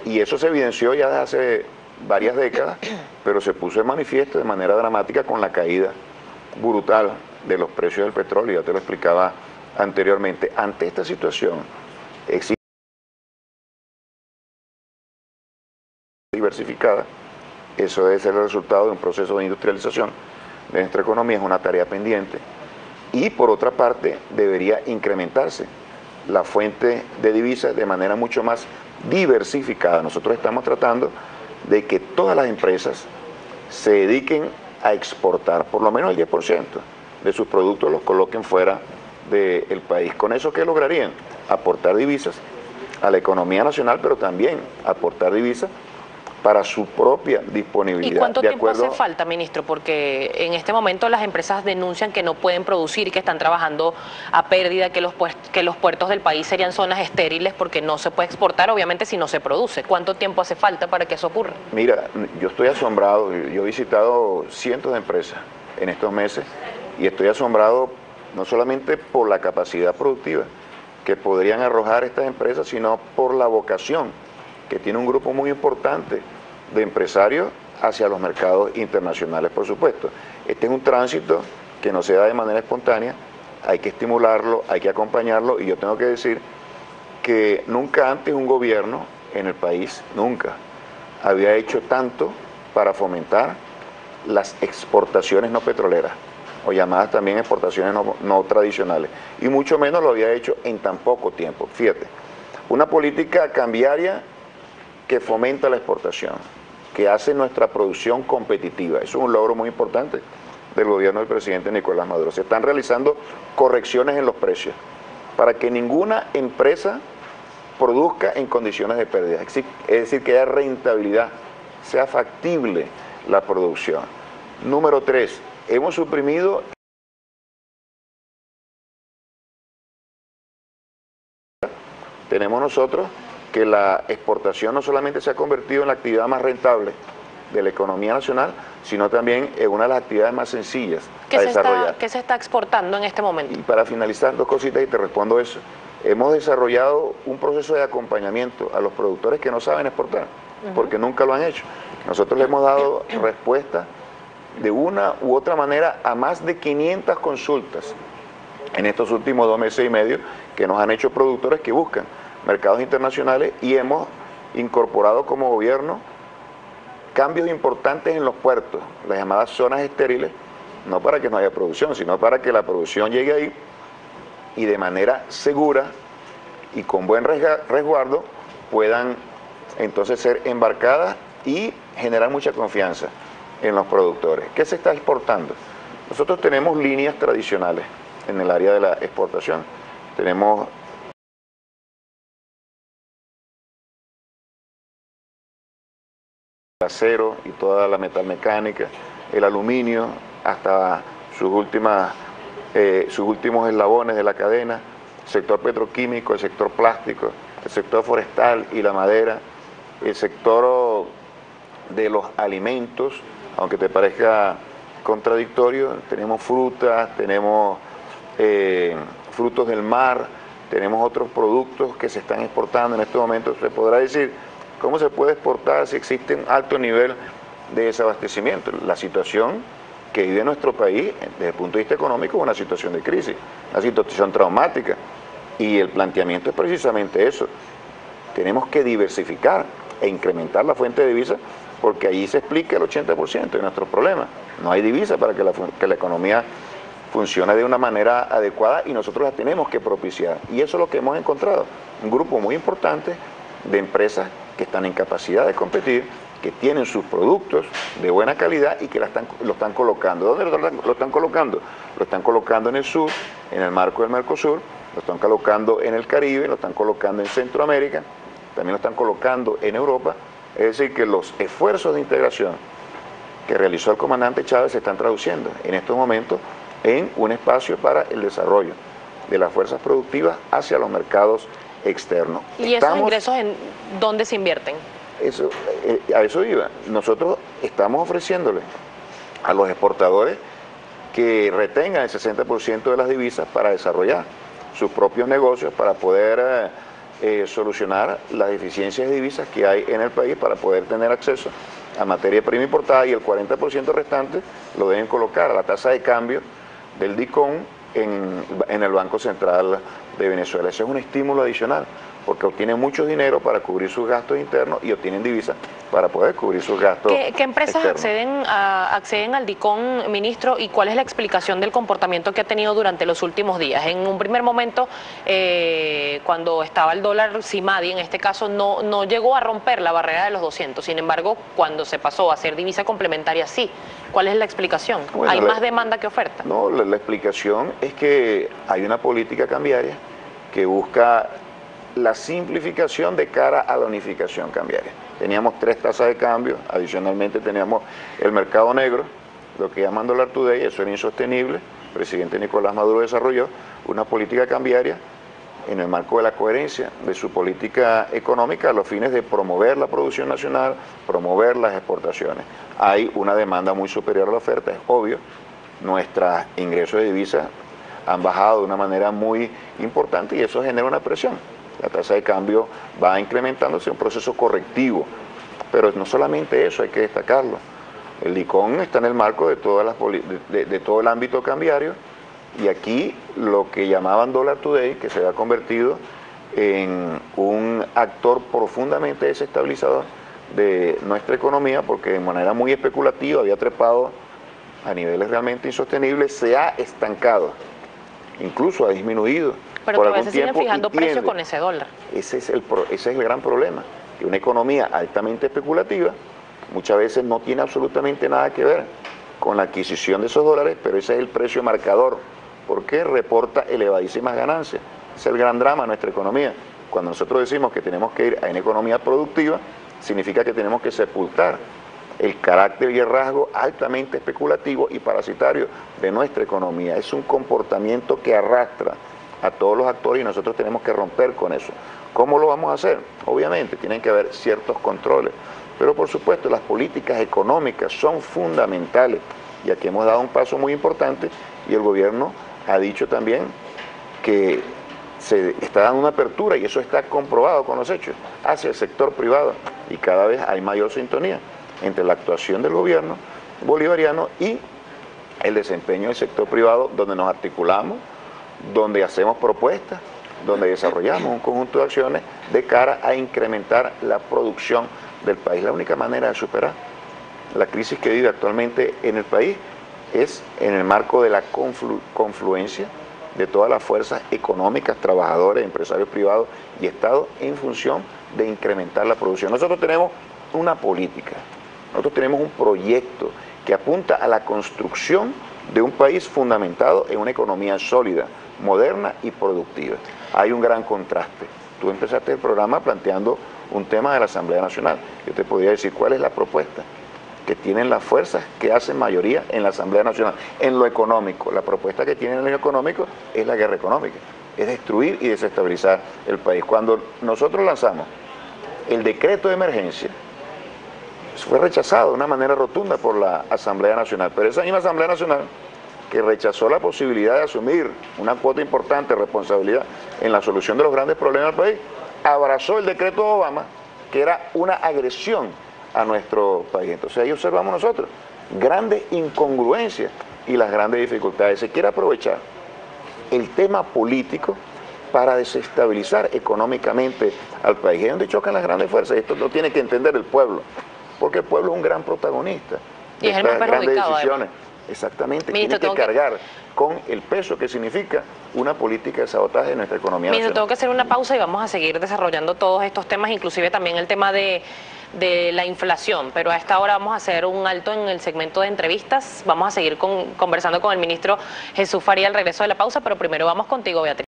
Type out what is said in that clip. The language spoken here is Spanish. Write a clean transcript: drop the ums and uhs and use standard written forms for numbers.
Y eso se evidenció ya desde hace varias décadas, pero se puso de manifiesto de manera dramática con la caída brutal de los precios del petróleo, ya te lo explicaba anteriormente. Ante esta situación, existe diversificada, eso debe ser el resultado de un proceso de industrialización de nuestra economía, es una tarea pendiente, y por otra parte debería incrementarse la fuente de divisas de manera mucho más diversificada. Nosotros estamos tratando de que todas las empresas se dediquen a exportar, por lo menos el 10% de sus productos los coloquen fuera del país. ¿Con eso qué lograrían? Aportar divisas a la economía nacional, pero también aportar divisas para su propia disponibilidad. ¿Y cuánto tiempo hace falta, ministro? Porque en este momento las empresas denuncian que no pueden producir y que están trabajando a pérdida, que los puertos del país serían zonas estériles porque no se puede exportar, obviamente, si no se produce. ¿Cuánto tiempo hace falta para que eso ocurra? Mira, yo estoy asombrado, yo he visitado cientos de empresas en estos meses y estoy asombrado no solamente por la capacidad productiva que podrían arrojar estas empresas, sino por la vocación que tiene un grupo muy importante de empresarios hacia los mercados internacionales, por supuesto. Este es un tránsito que no se da de manera espontánea, hay que estimularlo, hay que acompañarlo, y yo tengo que decir que nunca antes un gobierno en el país, nunca, había hecho tanto para fomentar las exportaciones no petroleras, o llamadas también exportaciones no tradicionales, y mucho menos lo había hecho en tan poco tiempo. Fíjate, una política cambiaria que fomenta la exportación, que hace nuestra producción competitiva. Eso es un logro muy importante del gobierno del presidente Nicolás Maduro. Se están realizando correcciones en los precios para que ninguna empresa produzca en condiciones de pérdida. Es decir, que haya rentabilidad, sea factible la producción. Número 3, hemos suprimido tenemos nosotros que la exportación no solamente se ha convertido en la actividad más rentable de la economía nacional, sino también en una de las actividades más sencillas a desarrollar. ¿Qué se está exportando en este momento? Y para finalizar, dos cositas y te respondo eso. Hemos desarrollado un proceso de acompañamiento a los productores que no saben exportar, porque nunca lo han hecho. Nosotros le hemos dado respuesta de una u otra manera a más de 500 consultas en estos últimos 2 meses y medio que nos han hecho productores que buscan mercados internacionales, y hemos incorporado como gobierno cambios importantes en los puertos, las llamadas zonas estériles, no para que no haya producción, sino para que la producción llegue ahí y de manera segura y con buen resguardo puedan entonces ser embarcadas y generar mucha confianza en los productores. ¿Qué se está exportando? Nosotros tenemos líneas tradicionales en el área de la exportación. Tenemos el acero y toda la metalmecánica, el aluminio, hasta sus últimos eslabones de la cadena, el sector petroquímico, el sector plástico, el sector forestal y la madera, el sector de los alimentos, aunque te parezca contradictorio, tenemos frutas, tenemos frutos del mar, tenemos otros productos que se están exportando en estos momentos. Se podrá decir, ¿cómo se puede exportar si existe un alto nivel de desabastecimiento? La situación que vive nuestro país desde el punto de vista económico es una situación de crisis, una situación traumática, y el planteamiento es precisamente eso. Tenemos que diversificar e incrementar la fuente de divisas, porque ahí se explica el 80% de nuestros problemas. No hay divisa para que la economía funcione de una manera adecuada, y nosotros la tenemos que propiciar. Y eso es lo que hemos encontrado, un grupo muy importante de empresas que están en capacidad de competir, que tienen sus productos de buena calidad y que lo están colocando. ¿Dónde lo están colocando? Lo están colocando en el sur, en el marco del Mercosur, lo están colocando en el Caribe, lo están colocando en Centroamérica, también lo están colocando en Europa. Es decir, que los esfuerzos de integración que realizó el comandante Chávez se están traduciendo en estos momentos en un espacio para el desarrollo de las fuerzas productivas hacia los mercados externos. ¿Y esos ingresos en dónde se invierten? A eso iba. Nosotros estamos ofreciéndole a los exportadores que retengan el 60% de las divisas para desarrollar sus propios negocios, para poder solucionar las deficiencias de divisas que hay en el país para poder tener acceso a materia prima importada, y el 40% restante lo deben colocar a la tasa de cambio del DICOM en el Banco Central de Venezuela. Ese es un estímulo adicional, porque obtienen mucho dinero para cubrir sus gastos internos y obtienen divisas para poder cubrir sus gastos ¿Qué empresas externos. acceden al DICOM, ministro, y cuál es la explicación del comportamiento que ha tenido durante los últimos días? En un primer momento, cuando estaba el dólar CIMADI, en este caso, no llegó a romper la barrera de los 200. Sin embargo, cuando se pasó a ser divisa complementaria, sí. ¿Cuál es la explicación? Bueno, ¿Hay más demanda que oferta? No, la explicación es que hay una política cambiaria que busca la simplificación de cara a la unificación cambiaria. Teníamos 3 tasas de cambio, adicionalmente teníamos el mercado negro, lo que llaman dólar today, eso era insostenible. El presidente Nicolás Maduro desarrolló una política cambiaria en el marco de la coherencia de su política económica a los fines de promover la producción nacional, promover las exportaciones. Hay una demanda muy superior a la oferta, es obvio. Nuestros ingresos de divisas han bajado de una manera muy importante y eso genera una presión. La tasa de cambio va incrementándose, un proceso correctivo, pero no solamente eso, hay que destacarlo. El DICOM está en el marco de todo el ámbito cambiario, y aquí lo que llamaban dólar today, que se ha convertido en un actor profundamente desestabilizador de nuestra economía, porque de manera muy especulativa había trepado a niveles realmente insostenibles, se ha estancado, incluso ha disminuido. Pero todavía se siguen fijando precios con ese dólar. Ese es el gran problema, que una economía altamente especulativa muchas veces no tiene absolutamente nada que ver con la adquisición de esos dólares, pero ese es el precio marcador, porque reporta elevadísimas ganancias. Es el gran drama de nuestra economía. Cuando nosotros decimos que tenemos que ir a una economía productiva, significa que tenemos que sepultar el carácter y el rasgo altamente especulativo y parasitario de nuestra economía. Es un comportamiento que arrastra a todos los actores y nosotros tenemos que romper con eso. ¿Cómo lo vamos a hacer? Obviamente tienen que haber ciertos controles, pero por supuesto las políticas económicas son fundamentales, y aquí hemos dado un paso muy importante, y el gobierno ha dicho también que se está dando una apertura, y eso está comprobado con los hechos, hacia el sector privado, y cada vez hay mayor sintonía entre la actuación del gobierno bolivariano y el desempeño del sector privado, donde nos articulamos, donde hacemos propuestas, donde desarrollamos un conjunto de acciones de cara a incrementar la producción del país. La única manera de superar la crisis que vive actualmente en el país es en el marco de la confluencia de todas las fuerzas económicas, trabajadores, empresarios privados y Estado, en función de incrementar la producción. Nosotros tenemos una política, nosotros tenemos un proyecto que apunta a la construcción de un país fundamentado en una economía sólida, moderna y productiva. Hay un gran contraste. Tú empezaste el programa planteando un tema de la Asamblea Nacional. Yo te podría decir cuál es la propuesta que tienen las fuerzas que hacen mayoría en la Asamblea Nacional. En lo económico, la propuesta que tienen en lo económico es la guerra económica, es destruir y desestabilizar el país. Cuando nosotros lanzamos el decreto de emergencia, fue rechazado de una manera rotunda por la Asamblea Nacional, pero esa misma Asamblea Nacional que rechazó la posibilidad de asumir una cuota importante de responsabilidad en la solución de los grandes problemas del país, abrazó el decreto de Obama, que era una agresión a nuestro país. Entonces ahí observamos nosotros grandes incongruencias y las grandes dificultades. Se quiere aprovechar el tema político para desestabilizar económicamente al país. Es donde chocan las grandes fuerzas. Esto lo tiene que entender el pueblo, porque el pueblo es un gran protagonista de estas grandes decisiones. Exactamente, tiene que cargar con el peso que significa una política de sabotaje de nuestra economía nacional. Tengo que hacer una pausa y vamos a seguir desarrollando todos estos temas, inclusive también el tema de la inflación, pero a esta hora vamos a hacer un alto en el segmento de entrevistas. Vamos a seguir conversando con el ministro Jesús Faría al regreso de la pausa, pero primero vamos contigo, Beatriz.